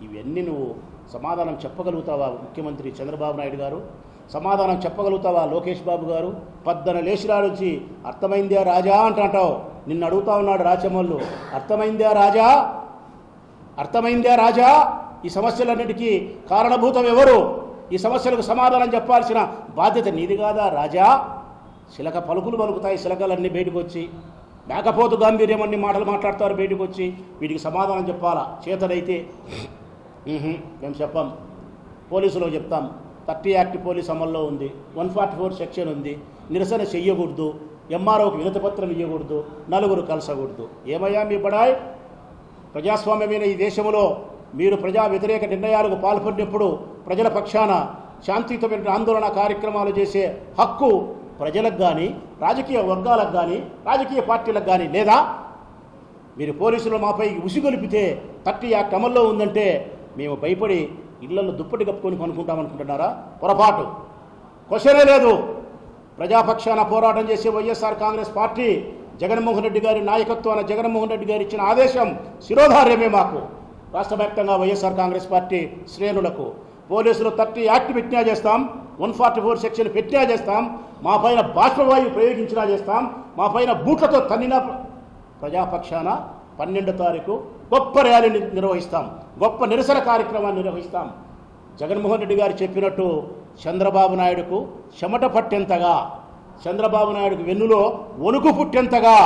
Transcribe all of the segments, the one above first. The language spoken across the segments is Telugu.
ఇవన్నీ నువ్వు సమాధానం చెప్పగలుగుతావా ముఖ్యమంత్రి చంద్రబాబు నాయుడు గారు? సమాధానం చెప్పగలుగుతావా లోకేష్ బాబు గారు? పద్దన లేచిరా నుంచి అర్థమైందా రాజా అంటావు. నిన్ను అడుగుతా ఉన్నాడు రాచమల్లు, అర్థమైందా రాజా? అర్థమైందా రాజా? ఈ సమస్యలన్నిటికీ కారణభూతం ఎవరు? ఈ సమస్యలకు సమాధానం చెప్పాల్సిన బాధ్యత నీది కాదా రాజా? శిలక పలుకులు పలుకుతాయి, శిలకలన్నీ బయటకు వచ్చి మేకపోతు గాంభీర్యం అన్ని మాటలు మాట్లాడతారు బయటకు వచ్చి. వీటికి సమాధానం చెప్పాలా? చేతనైతే మేము చెప్పాం, పోలీసులో చెప్తాం. 30 యాక్ట్ పోలీస్ అమల్లో ఉంది, 144 సెక్షన్ ఉంది. నిరసన చెయ్యకూడదు, ఎంఆర్ఓకి వినతిపత్రం ఇవ్వకూడదు, నలుగురు కలసకూడదు. ఏమయ్యా మీ బడాయ్? ప్రజాస్వామ్యమైన ఈ దేశంలో మీరు ప్రజా వ్యతిరేక నిర్ణయాలకు పాల్పడినప్పుడు ప్రజల పక్షాన శాంతియుతమైన ఆందోళన కార్యక్రమాలు చేసే హక్కు ప్రజలకు కానీ, రాజకీయ వర్గాలకు కానీ, రాజకీయ పార్టీలకు కానీ లేదా? మీరు పోలీసులు మాపై ఉసిగొలిపితే 30 యాక్ట్ అమల్లో ఉందంటే మేము భయపడి ఇళ్లలో దుప్పటి కప్పుకొని కొనుక్కుంటామనుకుంటున్నారా? పొరపాటు, క్వశ్చనే లేదు. ప్రజాపక్షాన పోరాటం చేసే వైఎస్ఆర్ కాంగ్రెస్ పార్టీ జగన్మోహన్ రెడ్డి గారి నాయకత్వాన జగన్మోహన్ రెడ్డి గారు ఇచ్చిన ఆదేశం శిరోధార్యమే మాకు. రాష్ట్ర వ్యాప్తంగా వైఎస్ఆర్ కాంగ్రెస్ పార్టీ శ్రేణులకు పోలీసులు 30 యాక్ట్ పెట్టినా చేస్తాం, 144 సెక్షన్ పెట్టినా చేస్తాం, మా పైన బాష్పవాయువు ప్రయోగించినా చేస్తాం, మా పైన బూట్లతో తన్నినా ప్రజాపక్షాన 12వ తారీఖు గొప్ప ర్యాలీని నిర్వహిస్తాం, గొప్ప నిరసన కార్యక్రమాన్ని నిర్వహిస్తాం. జగన్మోహన్ రెడ్డి గారు చెప్పినట్టు చంద్రబాబు నాయుడుకు చెమట పట్టేంతగా, చంద్రబాబు నాయుడుకు వెన్నులో వణుకు పుట్టేంతగా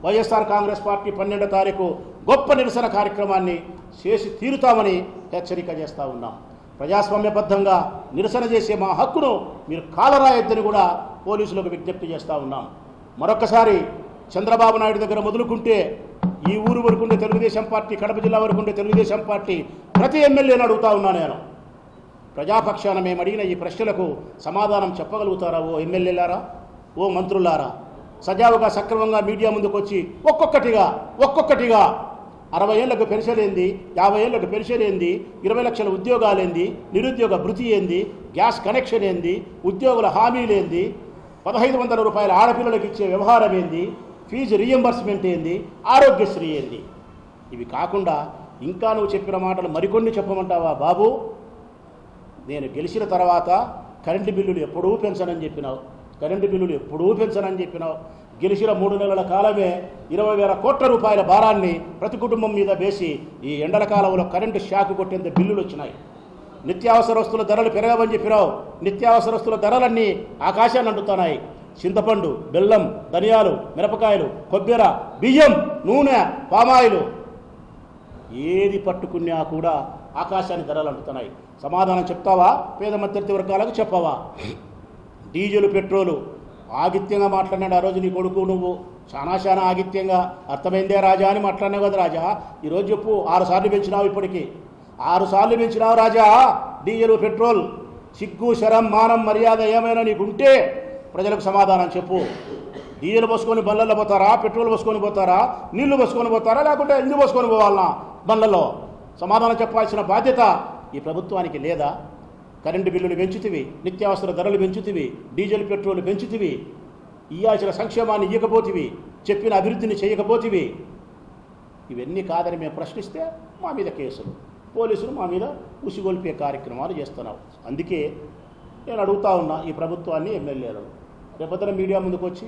వైఎస్ఆర్ కాంగ్రెస్ పార్టీ 12వ తారీఖు గొప్ప నిరసన కార్యక్రమాన్ని చేసి తీరుతామని హెచ్చరిక చేస్తూ ఉన్నాం. ప్రజాస్వామ్యబద్ధంగా నిరసన చేసే మా హక్కును మీరు కాలరాయొద్దని కూడా పోలీసులకు విజ్ఞప్తి చేస్తూ ఉన్నాం. మరొక్కసారి చంద్రబాబు నాయుడు దగ్గర మొదలుకుంటే ఈ ఊరు వరకు ఉండే తెలుగుదేశం పార్టీ, కడప జిల్లా వరకు ఉండే తెలుగుదేశం పార్టీ ప్రతి ఎమ్మెల్యేని అడుగుతా ఉన్నా నేను. ప్రజాపక్షాన మేము అడిగిన ఈ ప్రశ్నలకు సమాధానం చెప్పగలుగుతారా ఓ ఎమ్మెల్యేలారా, ఓ మంత్రులారా? సజావుగా సక్రమంగా మీడియా ముందుకు వచ్చి ఒక్కొక్కటిగా 60 ఏళ్లకు పెన్షన్ ఏంది, 50 ఏళ్లకు పెన్షన్ ఏంది, 20 లక్షల ఉద్యోగాలేంది, నిరుద్యోగ భృతి ఏంది, గ్యాస్ కనెక్షన్ ఏంది, ఉద్యోగుల హామీలేంది, 1500 రూపాయల ఆడపిల్లలకు ఇచ్చే వ్యవహారం ఏంది, ఫీజు రీఎంబర్స్మెంట్ ఏంది, ఆరోగ్యశ్రీ ఏంది? ఇవి కాకుండా ఇంకా నువ్వు చెప్పిన మాటలు మరికొన్ని చెప్పమంటావా బాబు? నేను గెలిచిన తర్వాత కరెంటు బిల్లులు ఎప్పుడూ పెంచనని చెప్పినావు, గెలిచిన 3 నెలల కాలమే 20,000 కోట్ల రూపాయల భారాన్ని ప్రతి కుటుంబం మీద వేసి ఈ ఎండల కాలంలో కరెంటు షాక్ కొట్టేంత బిల్లులు వచ్చినాయి. నిత్యావసర వస్తువుల ధరలు పెరగవని చెప్పినావు, నిత్యావసర వస్తువుల ధరలన్నీ ఆకాశాన్ని అంటుతున్నాయి. చింతపండు, బెల్లం, ధనియాలు, మిరపకాయలు, కొబ్బెర, బియ్యం, నూనె, పామాయిలు ఏది పట్టుకున్నా కూడా ఆకాశాన్ని ధరలు అంటుతున్నాయి. సమాధానం చెప్తావా? పేద మధ్యవర్తి వర్గాలకు చెప్పవా? డీజిల్, పెట్రోలు ఆగిత్యంగా మాట్లాడినాడు ఆ రోజు నీ కొడుకు. నువ్వు చాలా ఆగిత్యంగా అర్థమైందే రాజా అని మాట్లాడినావు కదా రాజా. ఈరోజు చెప్పు, 6 సార్లు పెంచినావు, ఇప్పటికీ 6 సార్లు పెంచినావు రాజా డీజిల్, పెట్రోల్. సిగ్గు, శరం, మానం, మర్యాద ఏమైనా నీకుంటే ప్రజలకు సమాధానం చెప్పు. డీజిల్ పోసుకొని బండ్లలో పోతారా? పెట్రోల్ పోసుకొని పోతారా? నీళ్లు పోసుకొని పోతారా? లేకుంటే ఇల్లు పోసుకొని పోవాలన్నా బండ్లలో? సమాధానం చెప్పాల్సిన బాధ్యత ఈ ప్రభుత్వానికి లేదా? కరెంటు బిల్లులు పెంచుతివి, నిత్యావసర ధరలు పెంచుతివి, డీజిల్, పెట్రోల్ పెంచుతివి, ఇయ్యాల్సిన సంక్షేమాన్ని ఇవ్వకపోతివి, చెప్పిన అభివృద్ధిని చేయకపోతివి. ఇవన్నీ కాదని మేము ప్రశ్నిస్తే మా మీద కేసులు, పోలీసులు మా మీద ఉసిగొల్పే కార్యక్రమాలు చేస్తున్నావు. అందుకే నేను అడుగుతా ఉన్నా ఈ ప్రభుత్వాన్ని, ఎమ్మెల్యేలను, రేపొద్దున మీడియా ముందుకు వచ్చి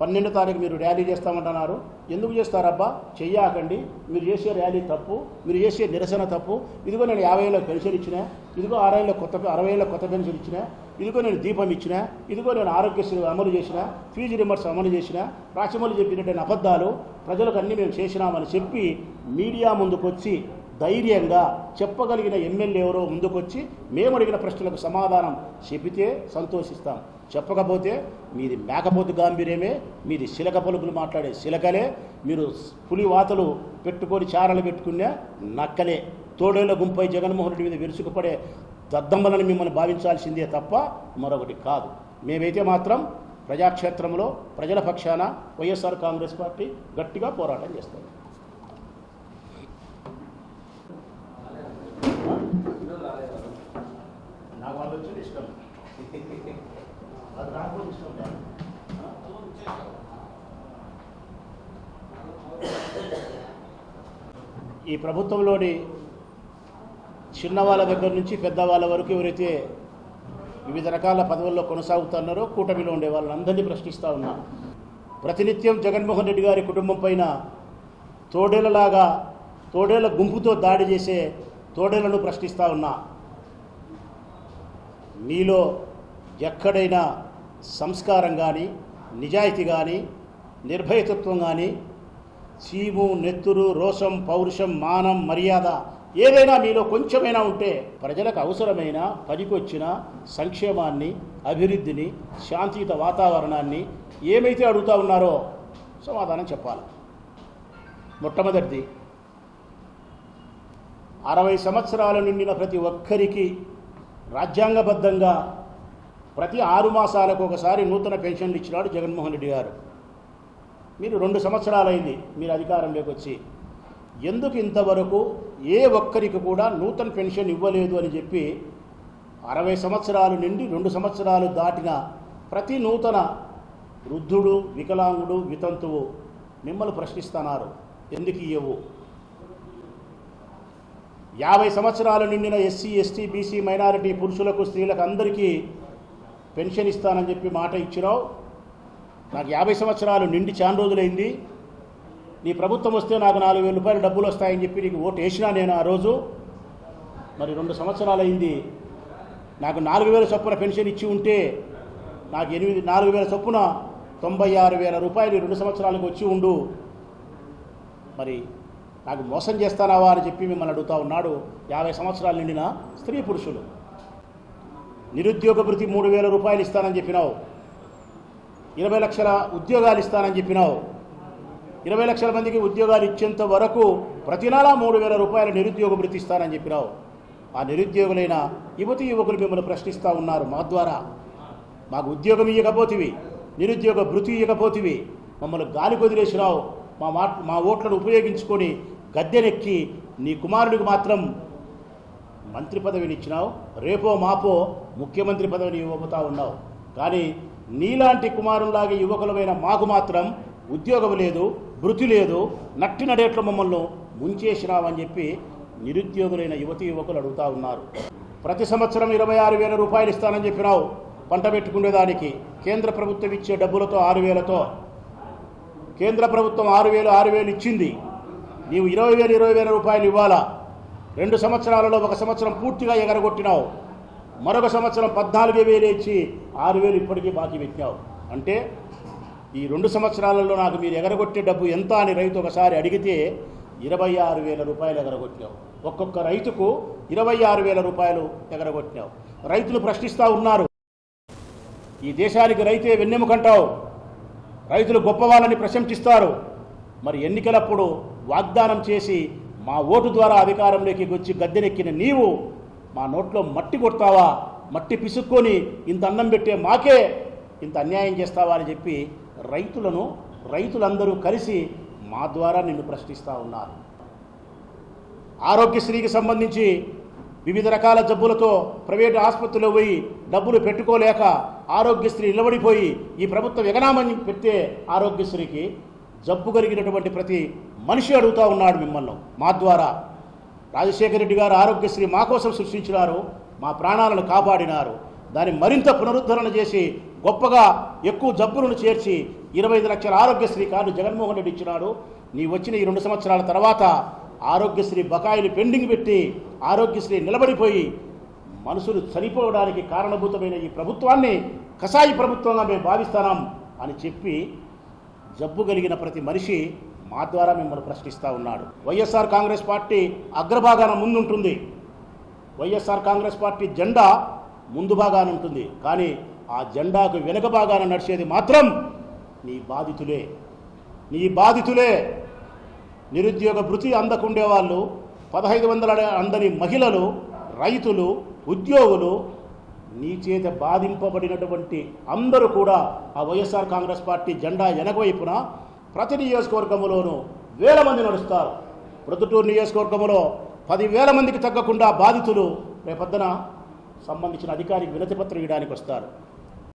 12వ తారీఖు మీరు ర్యాలీ చేస్తామంటున్నారు. ఎందుకు చేస్తారబ్బా? చెయ్యాకండి. మీరు చేసే ర్యాలీ తప్పు, మీరు చేసే నిరసన తప్పు. ఇదిగో నేను 50 ఏళ్ళకి పెన్షన్ ఇచ్చినా, ఇదిగో 60 ఏళ్ళకి కొత్త పెన్షన్ ఇచ్చినా, ఇదిగో నేను దీపం ఇచ్చినా, ఇదిగో నేను ఆరోగ్యశ్రీ అమలు చేసిన, ఫీజు రిమర్స్ అమలు చేసిన, రాచమల్లి చెప్పినటువంటి అబద్ధాలు ప్రజలకు అన్నీ మేము చేసినామని చెప్పి మీడియా ముందుకొచ్చి ధైర్యంగా చెప్పగలిగిన ఎమ్మెల్యే ఎవరో ముందుకొచ్చి మేము అడిగిన ప్రశ్నలకు సమాధానం చెబితే సంతోషిస్తాం. చెప్పకపోతే మీది మేకపోతు గాంభీర్యమే, మీది శిలక పలుకులు మాట్లాడే శిలకలే, మీరు పులి వాతలు పెట్టుకొని చారలు పెట్టుకునే నక్కలే. తోడేళ్ల గుంపై జగన్మోహన్ రెడ్డి మీద విరుచుకుపడే దద్దమ్మలను మిమ్మల్ని భావించాల్సిందే తప్ప మరొకటి కాదు. మేమైతే మాత్రం ప్రజాక్షేత్రంలో ప్రజల పక్షాన వైఎస్ఆర్ కాంగ్రెస్ పార్టీ గట్టిగా పోరాటం చేస్తాం. నాకు వాళ్ళు వచ్చేది ఇష్టం, అది నాకు ఇష్టం. ఈ ప్రభుత్వంలోని చిన్నవాళ్ళ దగ్గర నుంచి పెద్దవాళ్ళ వరకు ఎవరైతే వివిధ రకాల పదవుల్లో కొనసాగుతున్నారో కూటమిలో ఉండే వాళ్ళందరినీ ప్రశ్నిస్తూ ఉన్నా. ప్రతినిత్యం జగన్మోహన్ రెడ్డి గారి కుటుంబం పైన తోడేళ్ల గుంపుతో దాడి చేసే తోడేళ్లను ప్రశ్నిస్తూ ఉన్నా. మీలో ఎక్కడైనా సంస్కారం కానీ, నిజాయితీ కానీ, నిర్భయతత్వం కానీ, చీము, నెత్తురు, రోషం, పౌరుషం, మానం, మర్యాద ఏదైనా మీలో కొంచెమైనా ఉంటే ప్రజలకు అవసరమైన పనికొచ్చిన సంక్షేమాన్ని, అభివృద్ధిని, శాంతియుత వాతావరణాన్ని ఏమైతే అడుగుతూ ఉన్నారో సమాధానం చెప్పాలి. మొట్టమొదటిది, 60 సంవత్సరాలు నిండిన ప్రతి ఒక్కరికి రాజ్యాంగబద్ధంగా ప్రతి 6 మాసాలకు ఒకసారి నూతన పెన్షన్లు ఇచ్చినాడు జగన్మోహన్ రెడ్డి గారు. మీరు 2 సంవత్సరాలైంది మీరు అధికారంలోకి వచ్చి, ఎందుకు ఇంతవరకు ఏ ఒక్కరికి కూడా నూతన పెన్షన్ ఇవ్వలేదు అని చెప్పి 60 సంవత్సరాలు నిండి 2 సంవత్సరాలు దాటిన ప్రతి నూతన వృద్ధుడు, వికలాంగుడు, వితంతువు మిమ్మల్ని ప్రశ్నిస్తున్నారు, ఎందుకు ఇవ్వవు? 50 సంవత్సరాలు నిండిన ఎస్సీ, ఎస్టీ, బీసీ, మైనారిటీ పురుషులకు, స్త్రీలకు అందరికీ పెన్షన్ ఇస్తానని చెప్పి మాట ఇచ్చినావు. నాకు 50 సంవత్సరాలు నిండి చాలా రోజులైంది, నీ ప్రభుత్వం వస్తే నాకు 4,000 రూపాయలు డబ్బులు వస్తాయని చెప్పి నీకు ఓటు వేసినా నేను ఆ రోజు. మరి 2 సంవత్సరాలు అయింది, నాకు 4,000 చొప్పున పెన్షన్ ఇచ్చి ఉంటే నాకు 4,000 చొప్పున 96,000 రూపాయలు 2 సంవత్సరాలకు వచ్చి ఉండు. మరి నాకు మోసం చేస్తానావా అని చెప్పి మిమ్మల్ని అడుగుతూ ఉన్నాడు 50 సంవత్సరాలు నిండిన స్త్రీ పురుషులు. నిరుద్యోగ భృతి 3,000 రూపాయలు ఇస్తానని చెప్పినావు, 20 లక్షల ఉద్యోగాలు ఇస్తానని చెప్పినావు. 20 లక్షల మందికి ఉద్యోగాలు ఇచ్చేంత వరకు ప్రతి నెల 3,000 రూపాయల నిరుద్యోగ భృతి ఇస్తానని చెప్పినావు. ఆ నిరుద్యోగులైన యువతి యువకులు మిమ్మల్ని ప్రశ్నిస్తూ ఉన్నారు, మా ద్వారా మాకు ఉద్యోగం ఇవ్వకపోతివి, నిరుద్యోగ భృతి ఇవ్వకపోతివి, మమ్మల్ని గాలి కొదిలేసినావు, మా ఓట్లను ఉపయోగించుకొని గద్దెనెక్కి నీ కుమారుడికి మాత్రం మంత్రి పదవిని ఇచ్చినావు, రేపో మాపో ముఖ్యమంత్రి పదవిని ఇవ్వబోతా ఉన్నావు. కానీ నీలాంటి కుమారులాగే యువకులమైన మాకు మాత్రం ఉద్యోగం లేదు, భృతి లేదు, నట్టి నడేట్లు మమ్మల్ని ముంచేసినావని చెప్పి నిరుద్యోగులైన యువతి యువకులు అడుగుతూ ఉన్నారు. ప్రతి సంవత్సరం 26,000 రూపాయలు ఇస్తానని చెప్పినావు పంట పెట్టుకునేదానికి. కేంద్ర ప్రభుత్వం ఇచ్చే డబ్బులతో 6,000తో కేంద్ర ప్రభుత్వం 6,000 ఇచ్చింది, నీవు 20,000 రూపాయలు ఇవ్వాలా. 2 సంవత్సరాలలో 1 సంవత్సరం పూర్తిగా ఎగరగొట్టినావు, మరొక సంవత్సరం 14,000 ఇచ్చి 6,000 ఇప్పటికీ బాకీ పెట్టినావు. అంటే ఈ 2 సంవత్సరాలలో నాకు మీరు ఎగరగొట్టే డబ్బు ఎంత అని రైతు ఒకసారి అడిగితే 26,000 రూపాయలు ఎగరగొట్టినావు. ఒక్కొక్క రైతుకు 26,000 రూపాయలు ఎగరగొట్టినావు. రైతులు ప్రశ్నిస్తూ ఉన్నారు, ఈ దేశానికి రైతే వెన్నెముకంటావు, రైతులు గొప్పవాళ్ళని ప్రశంసిస్తారు. మరి ఎన్నికలప్పుడు వాగ్దానం చేసి మా ఓటు ద్వారా అధికారంలోకి వచ్చి గద్దెనెక్కిన నీవు మా నోట్లో మట్టి కొడతావా? మట్టి పిసుక్కొని ఇంత అన్నం పెట్టే మాకే ఇంత అన్యాయం చేస్తావా అని చెప్పి రైతులందరూ కలిసి మా ద్వారా నిన్ను ప్రశ్నిస్తూ ఉన్నారు. ఆరోగ్యశ్రీకి సంబంధించి వివిధ రకాల జబ్బులతో ప్రైవేటు ఆసుపత్రిలో పోయి డబ్బులు పెట్టుకోలేక ఆరోగ్యశ్రీ నిలబడిపోయి ఈ ప్రభుత్వం ఎగనామని పెడితే ఆరోగ్యశ్రీకి జబ్బు కలిగినటువంటి ప్రతి మనిషి అడుగుతూ ఉన్నాడు మిమ్మల్ని. మా ద్వారా రాజశేఖర రెడ్డి గారు ఆరోగ్యశ్రీ మా కోసం సృష్టించినారు, మా ప్రాణాలను కాపాడినారు. దాన్ని మరింత పునరుద్ధరణ చేసి గొప్పగా ఎక్కువ జబ్బులను చేర్చి 25 లక్షల ఆరోగ్యశ్రీ కార్డు జగన్మోహన్ రెడ్డి ఇచ్చినాడు. నీ వచ్చిన ఈ 2 సంవత్సరాల తర్వాత ఆరోగ్యశ్రీ బకాయిలు పెండింగ్ పెట్టి ఆరోగ్యశ్రీ నిలబడిపోయి మనుషులు చనిపోవడానికి కారణభూతమైన ఈ ప్రభుత్వాన్ని కసాయి ప్రభుత్వంగా మేము భావిస్తున్నాం అని చెప్పి జబ్బు కలిగిన ప్రతి మనిషి మా ద్వారా మిమ్మల్ని ప్రశ్నిస్తూ ఉన్నాడు. వైఎస్ఆర్ కాంగ్రెస్ పార్టీ అగ్రభాగాన ముందుంటుంది, వైఎస్ఆర్ కాంగ్రెస్ పార్టీ జెండా ముందు భాగాన ఉంటుంది. కానీ ఆ జెండాకు వెనుక భాగాన నడిచేది మాత్రం నీ బాధితులే. నిరుద్యోగ భృతి అందకుండేవాళ్ళు, 1,500 అందని మహిళలు, రైతులు, ఉద్యోగులు, నీ చేత బాధింపబడినటువంటి అందరూ కూడా ఆ వైఎస్ఆర్ కాంగ్రెస్ పార్టీ జెండా వెనకవైపున ప్రతి నియోజకవర్గంలోనూ 1,000 మంది నడుస్తారు. ప్రొద్దుటూరు నియోజకవర్గంలో 10,000 మందికి తగ్గకుండా బాధితులు రేపొద్దున సంబంధించిన అధికారికి వినతిపత్రం ఇవ్వడానికి వస్తారు.